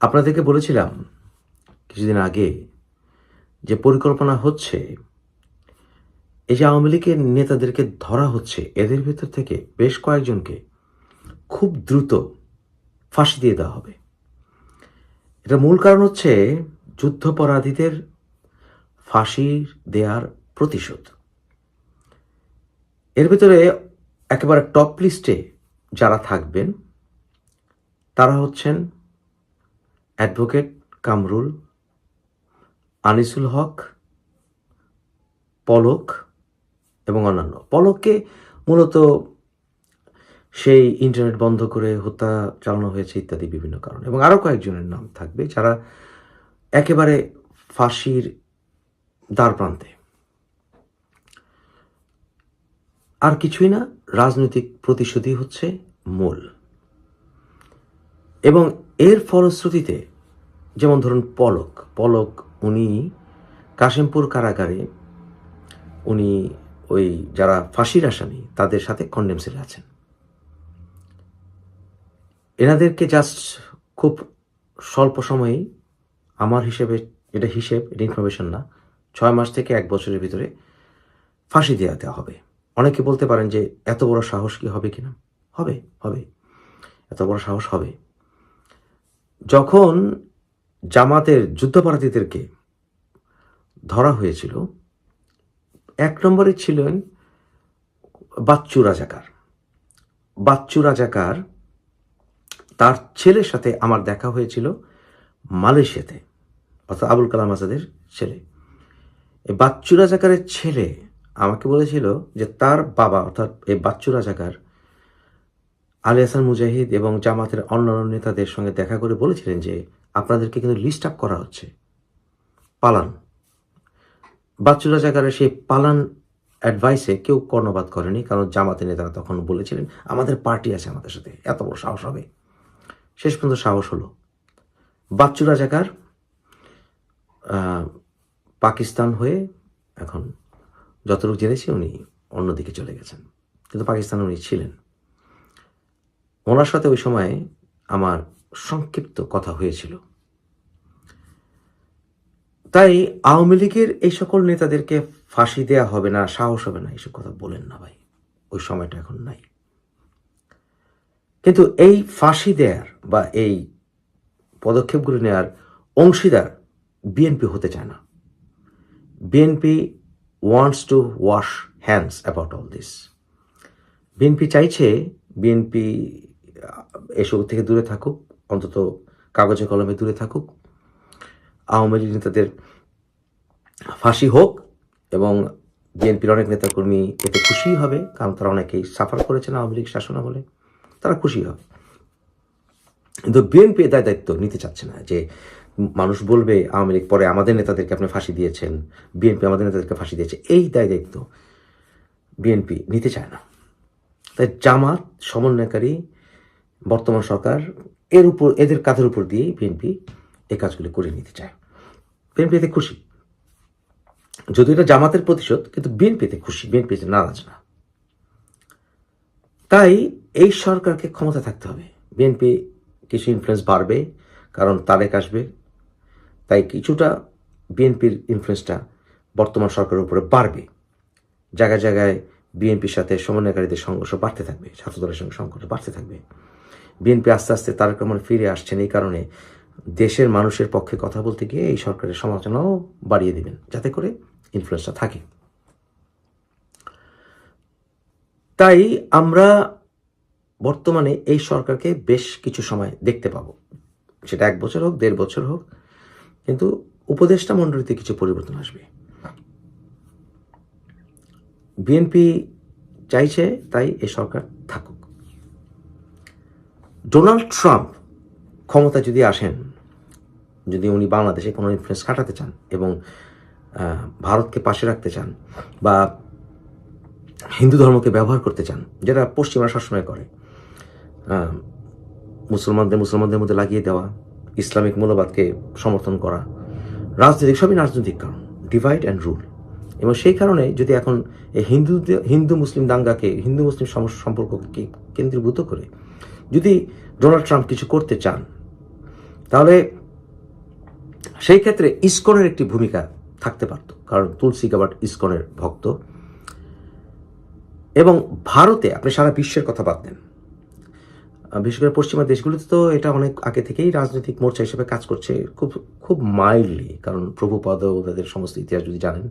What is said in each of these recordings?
আপনাদেরকে বলেছিলাম কিছুদিন আগে যে পরিকল্পনা হচ্ছে এই যে আওয়ামী লীগের নেতাদেরকে ধরা হচ্ছে, এদের ভেতর থেকে বেশ কয়েকজনকে খুব দ্রুত ফাঁসি দিয়ে দেওয়া হবে। এটা মূল কারণ হচ্ছে যুদ্ধাপরাধীদের ফাঁসি দেওয়ার প্রতিশোধ। এর ভিতরে একেবারে টপ লিস্টে যারা থাকবেন তারা হচ্ছেন অ্যাডভোকেট কামরুল, আনিসুল হক, পলক এবং অন্যান্য। পলককে মূলত সেই ইন্টারনেট বন্ধ করে হত্যা চালানো হয়েছে ইত্যাদি বিভিন্ন কারণ, এবং আরও কয়েকজনের নাম থাকবে যারা একেবারে ফাঁসির দ্বার প্রান্তে। আর কিছুই না, রাজনৈতিক প্রতিশোধই হচ্ছে মূল। এবং এর ফলশ্রুতিতে যেমন ধরুন পলক উনি কাশিমপুর কারাগারে উনি ওই যারা ফাঁসির আসামি তাদের সাথে কন্ডেম সেলে আছেন। এনাদেরকে জাস্ট খুব স্বল্প সময়েই, আমার হিসেবে এটা ইনফরমেশন না, 6 মাস থেকে 1 বছরের ভিতরে ফাঁসি দেওয়া হবে। অনেকে বলতে পারেন যে এত বড় সাহস কি হবে কিনা? হবে, এত বড় সাহস হবে। যখন জামাতের যুদ্ধাপরাধীদেরকে ধরা হয়েছিল, 1 নম্বরে ছিলেন বাচ্চু রাজাকার। তার ছেলের সাথে আমার দেখা হয়েছিল মালয়েশিয়াতে, অর্থাৎ আবুল কালাম আজাদের ছেলে। এই বাচ্চু রাজাকারের ছেলে আমাকে বলেছিল যে তার বাবা অর্থাৎ এই বাচ্চু রাজাকার আলী হাসান মুজাহিদ এবং জামাতের অন্যান্য নেতাদের সঙ্গে দেখা করে বলেছিলেন যে আপনাদেরকে কিন্তু লিস্ট আপ করা হচ্ছে, পালান। বাচ্চু রাজাকারের সেই পালান অ্যাডভাইসে কেউ কর্ণপাত করেনি, কারণ জামাতের নেতারা তখন বলেছিলেন আমাদের পার্টি আছে আমাদের সাথে, এত বড় সাহস হবে। শেষ পর্যন্ত সাহস হলো। বাচ্চু রাজাকার পাকিস্তান হয়ে এখন যতটুকু জেনেছি উনি অন্যদিকে চলে গেছেন, কিন্তু পাকিস্তানে উনি ছিলেন। ওনার সাথে ওই সময় আমার সংক্ষিপ্ত কথা হয়েছিল। তাই আওয়ামী লীগের এই সকল নেতাদেরকে ফাঁসি দেয়া হবে না, সাহস হবে না, এইসব কথা বলেন না ভাই, ওই সময়টা এখন নাই। কিন্তু এই ফাঁসি দেয়ার বা এই পদক্ষেপগুলো নেওয়ার অংশীদার বিএনপি হতে চায় না। BNP wants to wash hands about all this. BNP চাইছে বিএনপি এসব থেকে দূরে থাকুক, অন্তত কাগজে কলমে দূরে থাকুক। আওয়ামী লীগ নেতাদের ফাঁসি হোক, এবং বিএনপির অনেক নেতাকর্মী এতে খুশি হবে, কারণ তারা অনেকেই সাফার করেছেন আওয়ামী লীগ শাসনামলে, তারা খুশি হবে। কিন্তু বিএনপি দায়িত্ব নিতে চাচ্ছে না যে মানুষ বলবে আওয়ামী লীগ পরে আমাদের নেতাদেরকে আপনি ফাঁসি দিয়েছেন, বিএনপি আমাদের নেতাদেরকে ফাঁসি দিয়েছে, এই দায়িত্ব বিএনপি নিতে চায় না। তাই জামাত সমন্বয়কারী বর্তমান সরকার এদের কাঁধের উপর দিয়ে বিএনপি এই কাজগুলি করে নিতে চায়। বিএনপি এতে খুশি, যদিও এটা জামাতের প্রতিশোধ, কিন্তু বিএনপি এতে খুশি, বিএনপি এতে নারাজ না। তাই এই সরকারকে ক্ষমতা থাকতে হবে। বিএনপি কিছু ইনফ্লুয়েন্স বাড়বে, কারণ তারেক আসবে, তাই কিছুটা বিএনপির ইনফ্লুয়েন্সটা বর্তমান সরকারের উপরে বাড়বে। জায়গায় জায়গায় বিএনপির সাথে সমন্বয়কারীদের সংঘর্ষ বাড়তে থাকবে, ছাত্রদলের সঙ্গে সংঘর্ষ বাড়তে থাকবে। বিএনপি আস্তে আস্তে তারেক রহমান ফিরে আসছেন, এই কারণে দেশের মানুষের পক্ষে কথা বলতে গিয়ে এই সরকারের সমালোচনাও বাড়িয়ে দিবেন, যাতে করে ইনফ্লুয়েন্সটা থাকে। তাই আমরা বর্তমানে এই সরকারকে বেশ কিছু সময় দেখতে পাবো, সেটা 1 বছর হোক, 1.5 বছর হোক, কিন্তু উপদেষ্টা মণ্ডলীতে কিছু পরিবর্তন আসবে। বিএনপি চাইছে তাই এই সরকার থাকুক। ডোনাল্ড ট্রাম্প ক্ষমতা যদি আসেন, যদি উনি বাংলাদেশে কোনো ইনফ্লুয়েন্স কাটাতে চান এবং ভারতকে পাশে রাখতে চান, বা হিন্দু ধর্মকে ব্যবহার করতে চান, যেটা পশ্চিমারা সবসময় করে, মুসলমানদের মধ্যে লাগিয়ে দেওয়া, ইসলামিক মূল্যবাদকে সমর্থন করা, সবই রাজনৈতিক কারণ, ডিভাইড অ্যান্ড রুল। এবং সেই কারণে যদি এখন এই হিন্দু মুসলিম দাঙ্গাকে, হিন্দু মুসলিম সম্পর্ককে কেন্দ্রীভূত করে যদি ডোনাল্ড ট্রাম্প কিছু করতে চান, তাহলে সেই ক্ষেত্রে ইসকনের একটি ভূমিকা থাকতে পারত, কারণ তুলসী গাবার্ড ইসকনের ভক্ত। এবং ভারতে আপনি সারা বিশ্বের কথা বাদ দেন, বিশেষ করে পশ্চিমা দেশগুলিতে তো এটা অনেক আগে থেকেই রাজনৈতিক মোর্চা হিসেবে কাজ করছে, খুব খুব মাইল্ডলি। কারণ প্রভুপদ তাদের সমস্ত ইতিহাস যদি জানেন,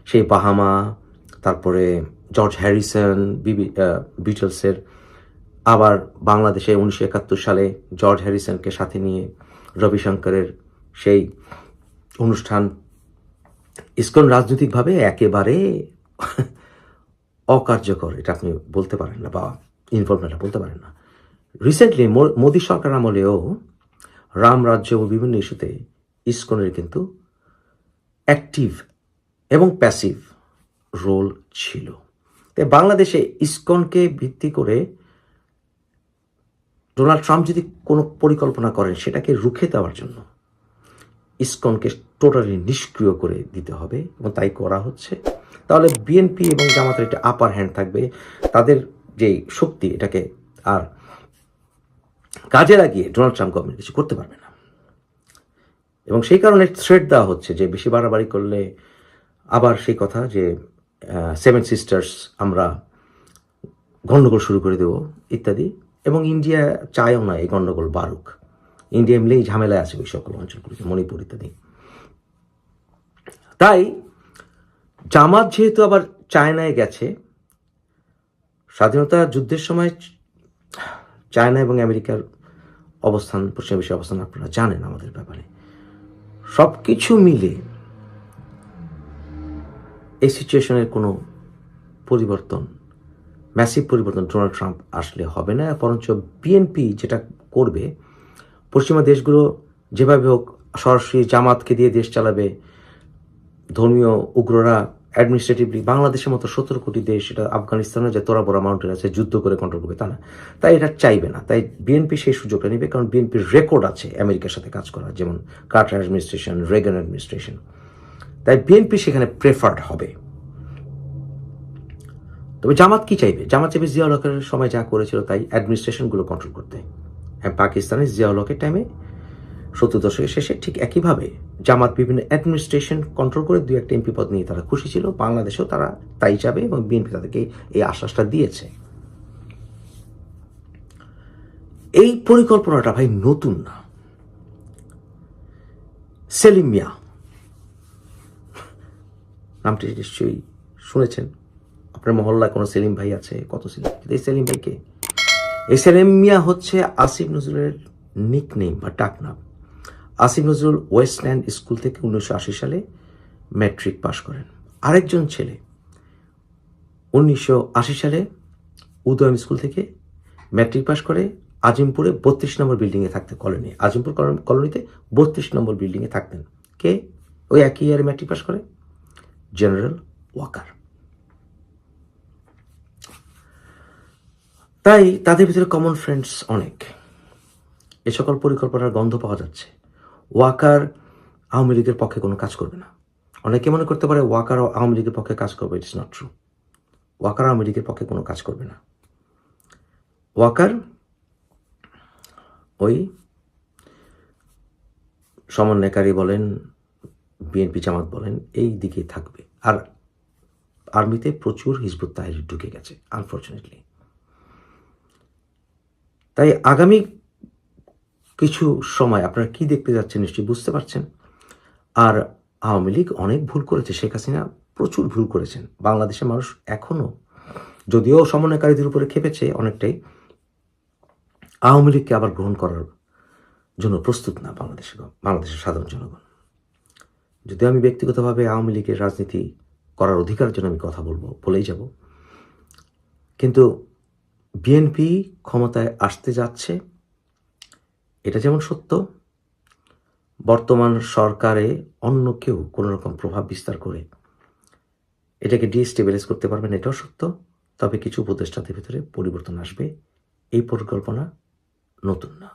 সেই বাহামা, তারপরে জর্জ হ্যারিসন বিটলসের, আবার বাংলাদেশে 1971 সালে জর্জ হ্যারিসনকে সাথে নিয়ে রবিশঙ্করের সেই অনুষ্ঠান। ইসকন রাজনৈতিকভাবে একেবারে অকার্যকর, এটা আপনি বলতে পারেন না, বা ইনভলভমেন্ট বলতে পারেন না। রিসেন্টলি মোদী সরকার আমলেও রাম রাজ্য ও বিভিন্ন ইস্যুতে ইসকনের কিন্তু অ্যাক্টিভ এবং প্যাসিভ রোল ছিল। তাই বাংলাদেশে ইসকনকে ভিত্তি করে ডোনাল্ড ট্রাম্প যদি কোনো পরিকল্পনা করেন, সেটাকে রুখে দেওয়ার জন্য ইসকনকে টোটালি নিষ্ক্রিয় করে দিতে হবে, এবং তাই করা হচ্ছে। তাহলে বিএনপি এবং জামাতের একটা আপার হ্যান্ড থাকবে, তাদের যে শক্তি এটাকে আর কাজে লাগিয়ে ডোনাল্ড ট্রাম্প গভর্নমেন্ট কিছু করতে পারবে না। এবং সেই কারণে থ্রেট দেওয়া হচ্ছে যে বেশি বাড়াবাড়ি করলে আবার সেই কথা যে 7 সিস্টার্স আমরা গণ্ডগোল শুরু করে দেব ইত্যাদি। এবং ইন্ডিয়া চায়ও না এই গণ্ডগোল বাড়ুক। ইন্ডিয়া এমনিই ঝামেলায় আছে ওই সকল অঞ্চলগুলিতে, মণিপুর ইত্যাদি। তাই জামাত যেহেতু আবার চায়নায় গেছে, স্বাধীনতা যুদ্ধের সময় চায়না এবং আমেরিকার অবস্থান, পশ্চিম বিশ্বের অবস্থান আপনারা জানেন আমাদের ব্যাপারে। সব কিছু মিলে এই সিচুয়েশনের কোনো পরিবর্তন, ম্যাসিভ পরিবর্তন ডোনাল্ড ট্রাম্প আসলে হবে না। বরঞ্চ বিএনপি যেটা করবে, পশ্চিমা দেশগুলো যেভাবে হোক সরাসরি জামাতকে দিয়ে দেশ চালাবে, ধর্মীয় উগ্ররা অ্যাডমিনিস্ট্রেটিভলি বাংলাদেশের মতো 17 কোটি দেশ, এটা আফগানিস্তানের যে তোরা বড় মাউন্টেন আছে, যুদ্ধ করে কন্ট্রোল করবে তা না। তাই এটা চাইবে না। তাই বিএনপি সেই সুযোগটা নেবে, কারণ বিএনপির রেকর্ড আছে আমেরিকার সাথে কাজ করা, যেমন কার্টার অ্যাডমিনিস্ট্রেশন, রেগান অ্যাডমিনিস্ট্রেশন। তাই বিএনপি সেখানে প্রেফার্ড হবে। তবে জামাত কি চাইবে? জামাত চাইবে জিয়াউল হকের সময় যা করেছিল তাই অ্যাডমিনিস্ট্রেশনগুলো কন্ট্রোল করতে। হ্যাঁ, পাকিস্তানের জিয়াউল হকের টাইমে 70 দশকের শেষে ঠিক একইভাবে জামাত বিভিন্ন অ্যাডমিনিস্ট্রেশন কন্ট্রোল করে 2-1 এমপি পদ নিয়ে তারা খুশি ছিল। বাংলাদেশেও তারা তাই চাবে, এবং বিএনপি তাদেরকে এই আশ্বাসটা দিয়েছে। এই পরিকল্পনাটা ভাই নতুন না। সেলিম মিয়া নামটি নিশ্চয়ই শুনেছেন, আপনার মহল্লায় কোনো সেলিম ভাই আছে? কত সেলিম? এই সেলিম ভাইকে, এই সেলিম মিয়া হচ্ছে আসিফ নজরুলের নিকনেম বা ডাকনাম। আসিফ নজরুল ওয়েস্টল্যান্ড স্কুল থেকে 1980 সালে ম্যাট্রিক পাশ করেন। আরেকজন ছেলে 1980 সালে উদয়ন স্কুল থেকে ম্যাট্রিক পাশ করে আজিমপুরে 32 নম্বর বিল্ডিংয়ে থাকতেন। কলোনি, আজিমপুর কলোনিতে 32 নম্বর বিল্ডিংয়ে থাকতেন। কে? ওই একই ইয়ারে ম্যাট্রিক পাশ করে জেনারেল ওয়াকার। তাই তাদের ভিতরে কমন ফ্রেন্ডস অনেক। এ সকল পরিকল্পনার গন্ধ পাওয়া যাচ্ছে। ওয়াকার আওয়ামী লীগের পক্ষে কোনো কাজ করবে না। অনেকে মনে করতে পারে ওয়াকার আওয়ামী লীগের পক্ষে কাজ করবে। It's not true. ওয়াকার আওয়ামী লীগের পক্ষে কোনো কাজ করবে না। ওয়াকার ওই সমন্বয়কারী বলেন, বিএনপি জামাত বলেন, এই দিকেই থাকবে। আর আর্মিতে প্রচুর হিজবুত তাহরির ঢুকে গেছে আনফর্চুনেটলি। তাই আগামী কিছু সময় আপনারা কি দেখতে যাচ্ছেন নিশ্চয়ই বুঝতে পারছেন। আর আওয়ামী লীগ অনেক ভুল করেছে, শেখ হাসিনা প্রচুর ভুল করেছেন। বাংলাদেশের মানুষ এখনও, যদিও সমন্বয়কারীদের উপরে খেপেছে অনেকটাই, আওয়ামী লীগকে আবার গ্রহণ করার জন্য প্রস্তুত না বাংলাদেশের সাধারণ জনগণ। যদি আমি ব্যক্তিগতভাবে আওয়ামী লীগের রাজনীতি করার অধিকারের জন্য আমি কথা বলেই যাব, কিন্তু বিএনপি ক্ষমতায় আসতে যাচ্ছে এটা যেমন সত্য, বর্তমান সরকারে অন্য কেউ কোনো রকম প্রভাব বিস্তার করে এটাকে ডিস্টেবিলাইজ করতে পারবেন এটাও সত্য। তবে কিছু উপদেষ্টাদের ভিতরে পরিবর্তন আসবে। এই পরিকল্পনা নতুন না।